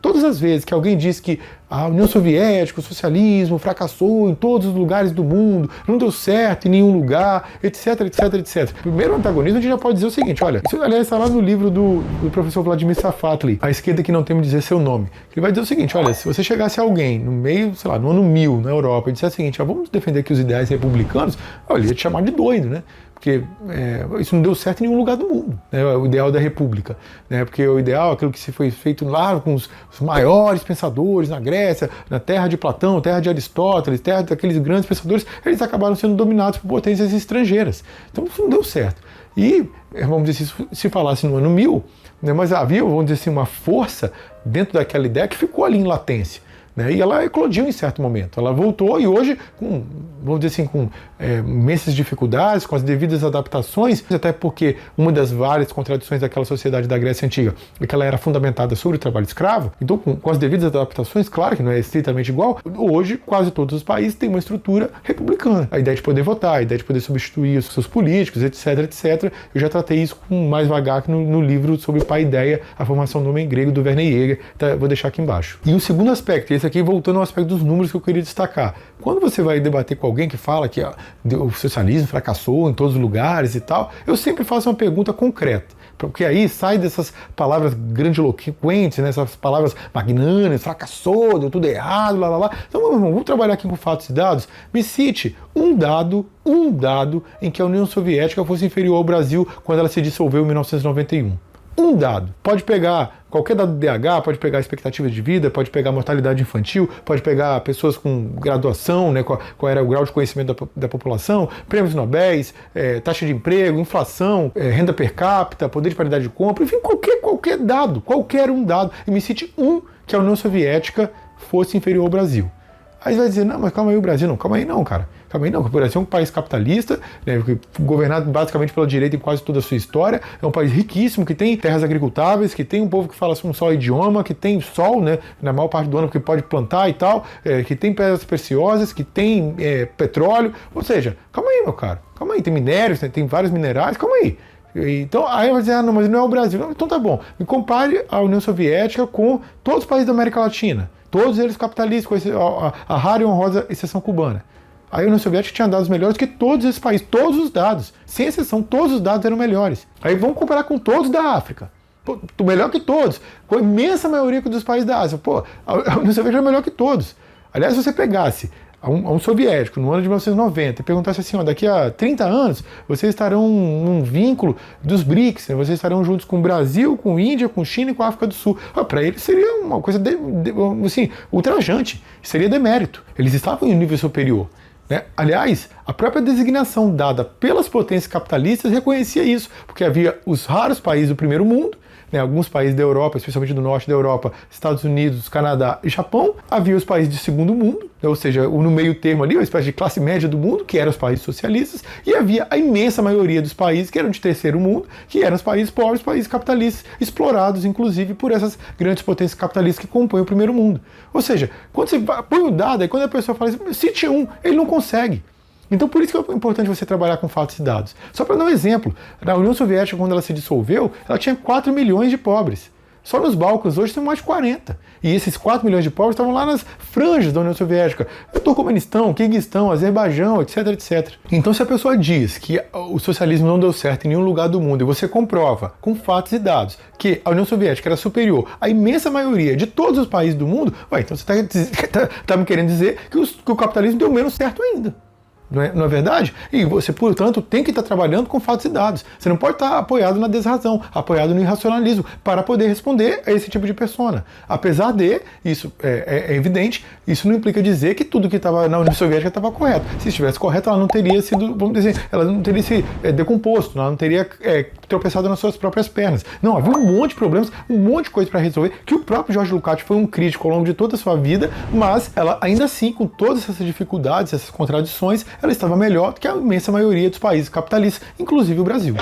Todas as vezes que alguém diz que a União Soviética, o socialismo fracassou em todos os lugares do mundo, não deu certo em nenhum lugar, etc, etc, etc. Primeiro antagonismo, a gente já pode dizer o seguinte, olha, isso aliás está lá no livro do professor Vladimir Safatli, A Esquerda que não teme dizer seu nome. Ele vai dizer o seguinte, olha, se você chegasse a alguém no meio, sei lá, no ano 1000 na Europa e dissesse o seguinte, vamos defender aqui os ideais republicanos, olha, ele ia te chamar de doido, né? Porque isso não deu certo em nenhum lugar do mundo, né? O ideal da república, né? Porque o ideal, aquilo que se foi feito lá com os maiores pensadores na Grécia, na terra de Platão, terra de Aristóteles, terra daqueles grandes pensadores, eles acabaram sendo dominados por potências estrangeiras. Então isso não deu certo. E, vamos dizer, se falasse no ano 1000, né? Mas havia, vamos dizer assim, uma força dentro daquela ideia que ficou ali em latência, né? E ela eclodiu em certo momento. Ela voltou e hoje, vamos dizer assim, com imensas dificuldades, com as devidas adaptações, até porque uma das várias contradições daquela sociedade da Grécia Antiga é que ela era fundamentada sobre o trabalho escravo. Então, com as devidas adaptações, claro que não é estritamente igual, hoje quase todos os países têm uma estrutura republicana. A ideia de poder votar, a ideia de poder substituir os seus políticos, etc, etc. Eu já tratei isso com mais vagar no livro sobre Paideia, a formação do homem grego, do Werner Jäger, tá, vou deixar aqui embaixo. E o segundo aspecto, esse aqui voltando ao aspecto dos números que eu queria destacar. Quando você vai debater com alguém que fala que o socialismo fracassou em todos os lugares e tal, eu sempre faço uma pergunta concreta. Porque aí sai dessas palavras grandiloquentes, né, essas palavras magnânimas, fracassou, deu tudo errado, lá, lá, lá. Então, meu irmão, vamos trabalhar aqui com fatos e dados. Me cite um dado em que a União Soviética fosse inferior ao Brasil quando ela se dissolveu em 1991. Um dado. Pode pegar qualquer dado do DH, pode pegar a expectativa de vida, pode pegar a mortalidade infantil, pode pegar pessoas com graduação, né, qual era o grau de conhecimento da população, prêmios Nobel, taxa de emprego, inflação, renda per capita, poder de paridade de compra, enfim, qualquer dado, qualquer um dado. E me cite um que a União Soviética fosse inferior ao Brasil. Aí você vai dizer, não, mas calma aí o Brasil. Não, calma aí não, cara. Calma aí não, o Brasil é um país capitalista, né, governado basicamente pela direita em quase toda a sua história, é um país riquíssimo, que tem terras agricultáveis, que tem um povo que fala um só idioma, que tem sol, né, na maior parte do ano, que pode plantar e tal, que tem pedras preciosas, que tem petróleo, ou seja, calma aí, meu cara, calma aí, tem minérios, tem vários minerais, calma aí. Então, aí vai dizer, não, mas não é o Brasil. Não, então tá bom, me compare a União Soviética com todos os países da América Latina, todos eles capitalistas, com a rara e honrosa exceção cubana. A União Soviética tinha dados melhores que todos esses países, todos os dados, sem exceção, todos os dados eram melhores. Aí vamos comparar com todos da África, melhor que todos, com a imensa maioria dos países da Ásia. Pô, a União Soviética era melhor que todos. Aliás, se você pegasse um soviético no ano de 1990 e perguntasse assim, ó, daqui a 30 anos vocês estarão num vínculo dos BRICS, né? Vocês estarão juntos com o Brasil, com a Índia, com a China e com a África do Sul. Para eles seria uma coisa assim, ultrajante, seria demérito. Eles estavam em um nível superior. Né? Aliás, a própria designação dada pelas potências capitalistas reconhecia isso, porque havia os raros países do primeiro mundo, né, alguns países da Europa, especialmente do norte da Europa, Estados Unidos, Canadá e Japão, havia os países de segundo mundo, né, ou seja, no meio termo ali, uma espécie de classe média do mundo, que eram os países socialistas, e havia a imensa maioria dos países que eram de terceiro mundo, que eram os países pobres, países capitalistas, explorados inclusive por essas grandes potências capitalistas que compõem o primeiro mundo. Ou seja, quando você põe o dado, aí quando a pessoa fala assim, cite um, ele não consegue. Então por isso que é importante você trabalhar com fatos e dados. Só para dar um exemplo, na União Soviética, quando ela se dissolveu, ela tinha 4 milhões de pobres. Só nos Balcãs hoje tem mais de 40. E esses 4 milhões de pobres estavam lá nas franjas da União Soviética. Turcomenistão, Quirguistão, Azerbaijão, etc, etc. Então se a pessoa diz que o socialismo não deu certo em nenhum lugar do mundo e você comprova com fatos e dados que a União Soviética era superior à imensa maioria de todos os países do mundo, então você está me querendo dizer que o capitalismo deu menos certo ainda. Não é verdade? E você, portanto, tem que estar trabalhando com fatos e dados. Você não pode estar apoiado na desrazão, apoiado no irracionalismo, para poder responder a esse tipo de persona. Apesar de, isso é evidente, isso não implica dizer que tudo que estava na União Soviética estava correto. Se estivesse correto, ela não teria sido, vamos dizer, ela não teria se decomposto, ela não teria tropeçado nas suas próprias pernas. Não, havia um monte de problemas, um monte de coisa para resolver, que o próprio Jorge Lukács foi um crítico ao longo de toda a sua vida, mas ela, ainda assim, com todas essas dificuldades, essas contradições, ela estava melhor do que a imensa maioria dos países capitalistas, inclusive o Brasil.